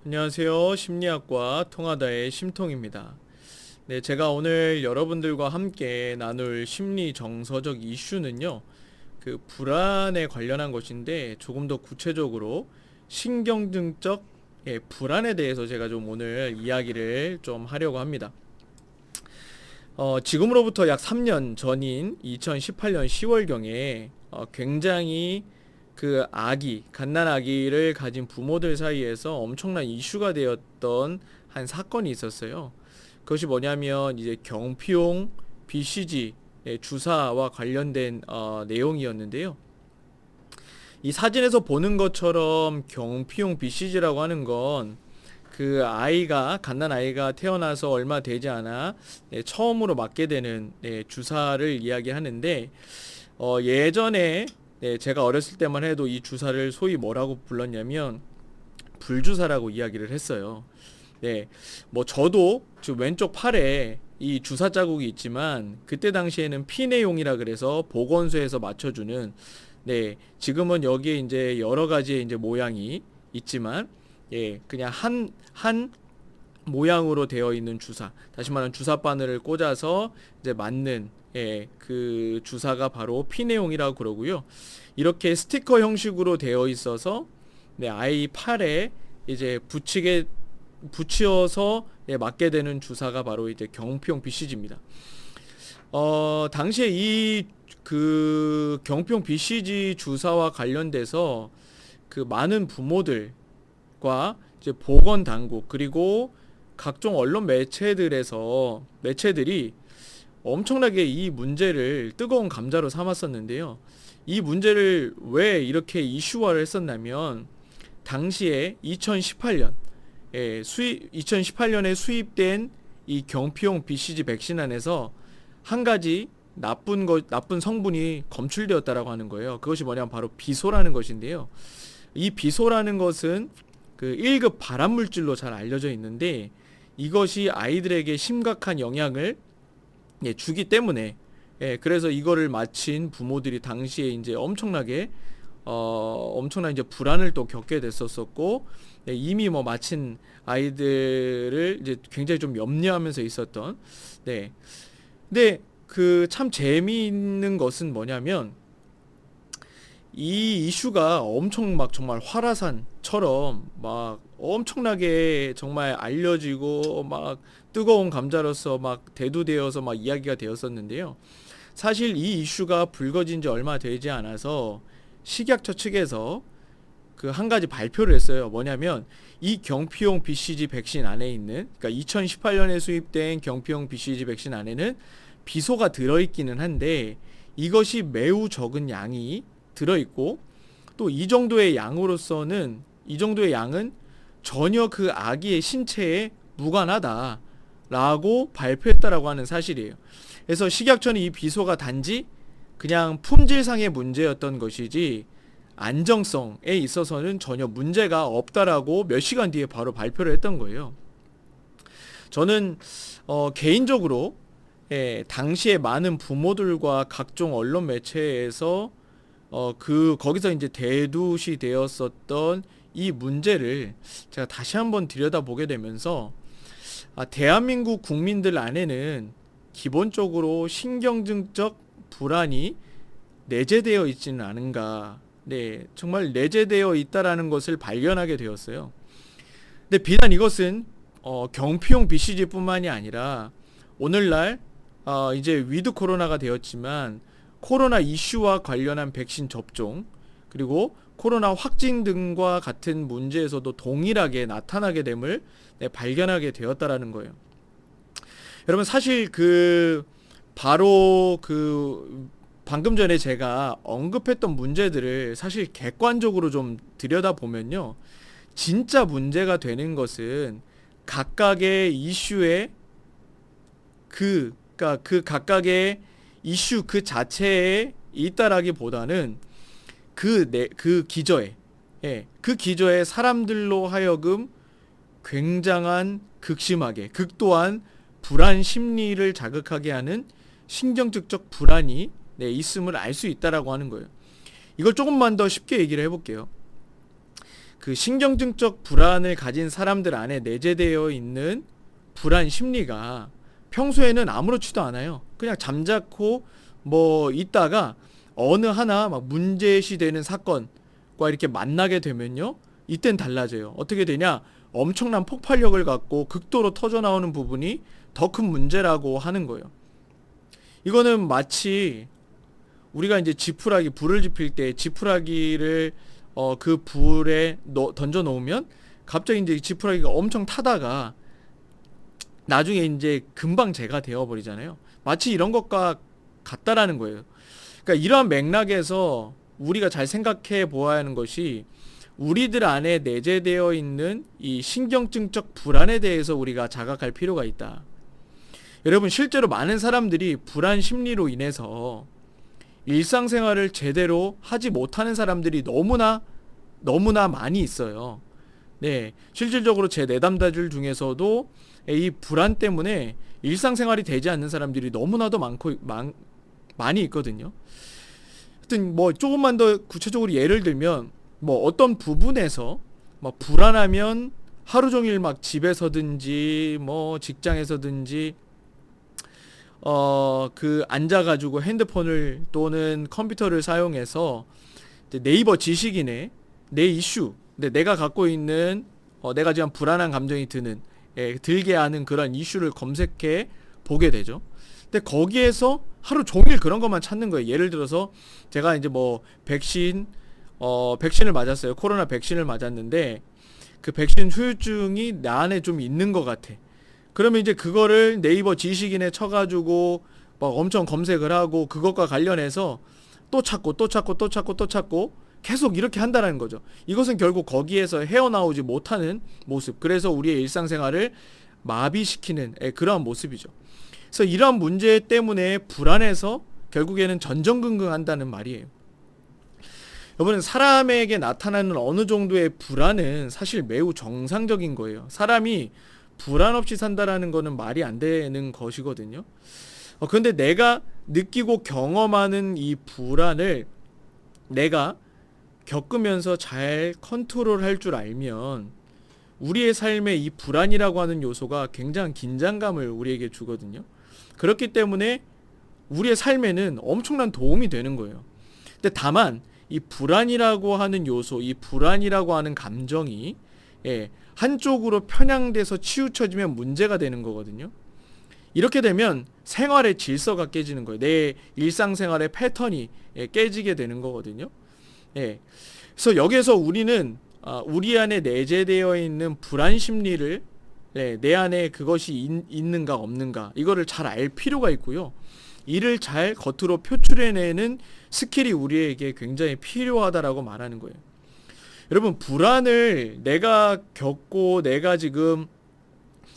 안녕하세요. 심리학과 통하다의 심통입니다. 네, 제가 오늘 여러분들과 함께 나눌 심리 정서적 이슈는요, 불안에 관련한 것인데 조금 더 구체적으로 신경증적 불안에 대해서 제가 좀 오늘 이야기를 좀 하려고 합니다. 지금으로부터 약 3년 전인 2018년 10월경에 굉장히 갓난 아기를 가진 부모들 사이에서 엄청난 이슈가 되었던 한 사건이 있었어요. 그것이 뭐냐면 이제 경피용 BCG 주사와 관련된 내용이었는데요. 이 사진에서 보는 것처럼 경피용 BCG라고 하는 건 갓난 아이가 태어나서 얼마 되지 않아 처음으로 맞게 되는 주사를 이야기하는데, 예전에 제가 어렸을 때만 해도 이 주사를 소위 뭐라고 불렀냐면 불주사라고 이야기를 했어요. 네, 뭐 저도 지금 왼쪽 팔에 이 주사 자국이 있지만 그때 당시에는 피내용이라 그래서 보건소에서 맞춰주는, 지금은 여기에 이제 여러 가지의 이제 모양이 있지만, 그냥 한 모양으로 되어 있는 주사, 다시 말하면 주사 바늘을 꽂아서 이제 맞는 그 주사가 바로 피내용이라고 그러고요. 이렇게 스티커 형식으로 되어 있어서 아이 팔에 이제 붙여서 맞게 되는 주사가 바로 이제 경피용 BCG입니다. 당시에 이 경피용 BCG 주사와 관련돼서 많은 부모들과 이제 보건 당국 그리고 각종 언론 매체들이 엄청나게 이 문제를 뜨거운 감자로 삼았었는데요. 이 문제를 왜 이렇게 이슈화를 했었냐면, 당시에 2018년에 수입된 이 경피용 BCG 백신 안에서 한 가지 나쁜 성분이 검출되었다라고 하는 거예요. 그것이 뭐냐면 바로 비소라는 것인데요. 이 비소라는 것은 1급 발암물질로 잘 알려져 있는데, 이것이 아이들에게 심각한 영향을 주기 때문에, 그래서 이거를 마친 부모들이 당시에 이제 엄청난 이제 불안을 또 겪게 됐었고, 이미 뭐 마친 아이들을 이제 굉장히 좀 염려하면서 있었던. 근데 참 재미있는 것은 뭐냐면, 이 이슈가 엄청 막 정말 활화산처럼 막 엄청나게 정말 알려지고 막 뜨거운 감자로서 막 대두되어서 막 이야기가 되었었는데요. 사실 이 이슈가 불거진 지 얼마 되지 않아서 식약처 측에서 한 가지 발표를 했어요. 뭐냐면 이 경피용 BCG 백신 안에 있는, 그러니까 2018년에 수입된 경피용 BCG 백신 안에는 비소가 들어있기는 한데 이것이 매우 적은 양이 들어있고, 또 이 정도의 양은 전혀 그 아기의 신체에 무관하다라고 발표했다라고 하는 사실이에요. 그래서 식약처는 이 비소가 단지 그냥 품질상의 문제였던 것이지 안정성에 있어서는 전혀 문제가 없다라고 몇 시간 뒤에 바로 발표를 했던 거예요. 저는 개인적으로 당시에 많은 부모들과 각종 언론 매체에서 거기서 이제 대두시 되었었던 이 문제를 제가 다시 한번 들여다보게 되면서, 대한민국 국민들 안에는 기본적으로 신경증적 불안이 내재되어 있지는 않은가. 정말 내재되어 있다라는 것을 발견하게 되었어요. 근데 비단 이것은 경피용 BCG뿐만이 아니라 오늘날 이제 위드 코로나가 되었지만 코로나 이슈와 관련한 백신 접종, 그리고 코로나 확진 등과 같은 문제에서도 동일하게 나타나게 됨을 발견하게 되었다라는 거예요. 여러분, 사실 바로 방금 전에 제가 언급했던 문제들을 사실 객관적으로 좀 들여다보면요, 진짜 문제가 되는 것은 각각의 이슈에 각각의 이슈 그 자체에 있다라기보다는 그 기저에 사람들로 하여금 굉장한 극도한 불안 심리를 자극하게 하는 신경증적 불안이 있음을 알 수 있다라고 하는 거예요. 이걸 조금만 더 쉽게 얘기를 해볼게요. 그 신경증적 불안을 가진 사람들 안에 내재되어 있는 불안 심리가 평소에는 아무렇지도 않아요. 그냥 잠자코 뭐 있다가 어느 하나 막 문제시 되는 사건과 이렇게 만나게 되면요, 이땐 달라져요. 어떻게 되냐? 엄청난 폭발력을 갖고 극도로 터져 나오는 부분이 더 큰 문제라고 하는 거예요. 이거는 마치 우리가 이제 지푸라기, 불을 지필 때 지푸라기를 그 불에 던져 놓으면 갑자기 이제 지푸라기가 엄청 타다가 나중에 이제 금방 재가 되어 버리잖아요. 마치 이런 것과 같다라는 거예요. 그러니까 이러한 맥락에서 우리가 잘 생각해 보아야 하는 것이, 우리들 안에 내재되어 있는 이 신경증적 불안에 대해서 우리가 자각할 필요가 있다. 여러분, 실제로 많은 사람들이 불안 심리로 인해서 일상생활을 제대로 하지 못하는 사람들이 너무나 많이 있어요. 네, 실질적으로 제 내담자들 중에서도 이 불안 때문에 일상생활이 되지 않는 사람들이 너무나도 많이 있거든요. 하여튼 뭐 조금만 더 구체적으로 예를 들면, 뭐 어떤 부분에서 뭐 불안하면 하루 종일 막 집에서든지 뭐 직장에서든지 그 앉아가지고 핸드폰을 또는 컴퓨터를 사용해서 네이버 지식인의 내 이슈, 근데 내가 갖고 있는 내가 지금 불안한 감정이 들게 하는 그런 이슈를 검색해 보게 되죠. 근데 거기에서 하루 종일 그런 것만 찾는 거예요. 예를 들어서 제가 이제 뭐 백신을 맞았어요. 코로나 백신을 맞았는데 그 백신 후유증이 나 안에 좀 있는 것 같아. 그러면 이제 그거를 네이버 지식인에 쳐가지고 막 엄청 검색을 하고 그것과 관련해서 또 찾고 계속 이렇게 한다는 거죠. 이것은 결국 거기에서 헤어나오지 못하는 모습, 그래서 우리의 일상생활을 마비시키는 그러한 모습이죠. 그래서 이러한 문제 때문에 불안해서 결국에는 전전긍긍한다는 말이에요. 여러분, 사람에게 나타나는 어느 정도의 불안은 사실 매우 정상적인 거예요. 사람이 불안 없이 산다라는 거는 말이 안 되는 것이거든요. 그런데 내가 느끼고 경험하는 이 불안을 내가 겪으면서 잘 컨트롤할 줄 알면 우리의 삶에 이 불안이라고 하는 요소가 굉장한 긴장감을 우리에게 주거든요. 그렇기 때문에 우리의 삶에는 엄청난 도움이 되는 거예요. 근데 다만 이 불안이라고 하는 요소, 이 불안이라고 하는 감정이 한쪽으로 편향돼서 치우쳐지면 문제가 되는 거거든요. 이렇게 되면 생활의 질서가 깨지는 거예요. 내 일상생활의 패턴이 깨지게 되는 거거든요. 그래서 여기에서 우리는 우리 안에 내재되어 있는 불안 심리를 내 안에 그것이 있는가 없는가 이거를 잘 알 필요가 있고요. 이를 잘 겉으로 표출해내는 스킬이 우리에게 굉장히 필요하다라고 말하는 거예요. 여러분, 불안을 내가 겪고 내가 지금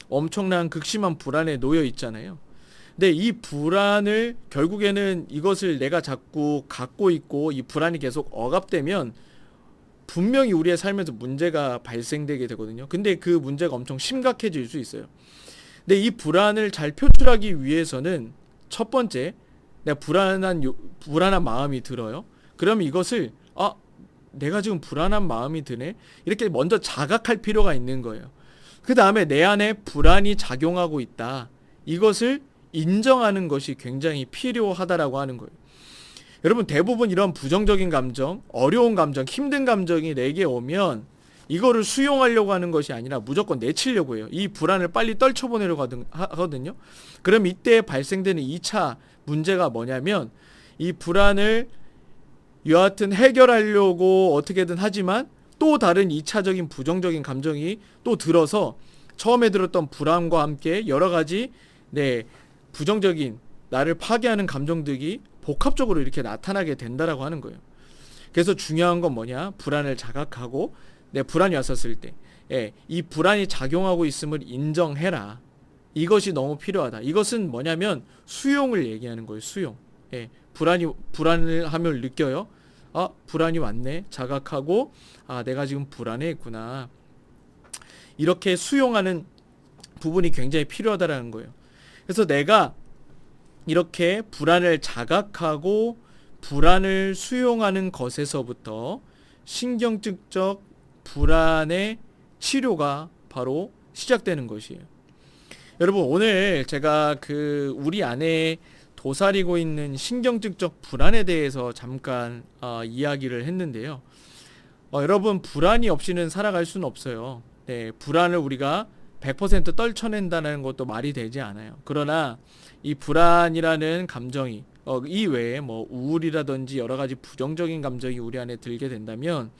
엄청난 극심한 불안에 놓여 있잖아요. 근데 이 불안을 결국에는 이것을 내가 자꾸 갖고 있고 이 불안이 계속 억압되면 분명히 우리의 삶에서 문제가 발생되게 되거든요. 근데 그 문제가 엄청 심각해질 수 있어요. 근데 이 불안을 잘 표출하기 위해서는 첫 번째, 내가 불안한 마음이 들어요. 그럼 이것을 내가 지금 불안한 마음이 드네, 이렇게 먼저 자각할 필요가 있는 거예요. 그 다음에 내 안에 불안이 작용하고 있다, 이것을 인정하는 것이 굉장히 필요하다라고 하는 거예요. 여러분, 대부분 이런 부정적인 감정, 어려운 감정, 힘든 감정이 내게 오면 이거를 수용하려고 하는 것이 아니라 무조건 내치려고 해요. 이 불안을 빨리 떨쳐보내려고 하거든요. 그럼 이때 발생되는 2차 문제가 뭐냐면, 이 불안을 여하튼 해결하려고 어떻게든 하지만 또 다른 2차적인 부정적인 감정이 또 들어서 처음에 들었던 불안과 함께 여러 가지 부정적인 나를 파괴하는 감정들이 복합적으로 이렇게 나타나게 된다라고 하는 거예요. 그래서 중요한 건 뭐냐? 불안을 자각하고 내 불안이 왔었을 때 이 불안이 작용하고 있음을 인정해라. 이것이 너무 필요하다. 이것은 뭐냐면 수용을 얘기하는 거예요. 수용. 불안을 하면 느껴요. 불안이 왔네. 자각하고 내가 지금 불안해했구나. 이렇게 수용하는 부분이 굉장히 필요하다라는 거예요. 그래서 내가 이렇게 불안을 자각하고 불안을 수용하는 것에서부터 신경증적 불안의 치료가 바로 시작되는 것이에요. 여러분, 오늘 제가 우리 안에 도사리고 있는 신경증적 불안에 대해서 잠깐 이야기를 했는데요. 여러분, 불안이 없이는 살아갈 수는 없어요. 네, 불안을 우리가 100% 떨쳐낸다는 것도 말이 되지 않아요. 그러나 이 불안이라는 감정이 이외에 뭐 우울이라든지 여러 가지 부정적인 감정이 우리 안에 들게 된다면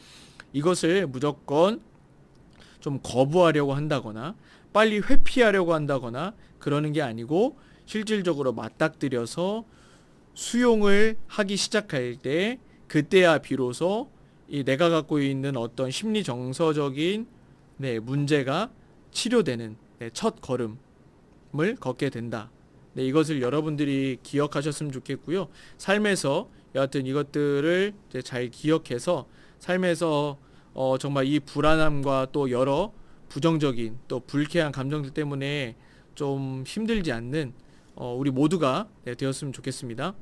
이것을 무조건 좀 거부하려고 한다거나 빨리 회피하려고 한다거나 그러는 게 아니고 실질적으로 맞닥뜨려서 수용을 하기 시작할 때 그때야 비로소 이 내가 갖고 있는 어떤 심리 정서적인 문제가 치료되는 첫 걸음을 걷게 된다. 이것을 여러분들이 기억하셨으면 좋겠고요. 삶에서 여하튼 이것들을 이제 잘 기억해서 삶에서 정말 이 불안함과 또 여러 부정적인 또 불쾌한 감정들 때문에 좀 힘들지 않는 우리 모두가 되었으면 좋겠습니다.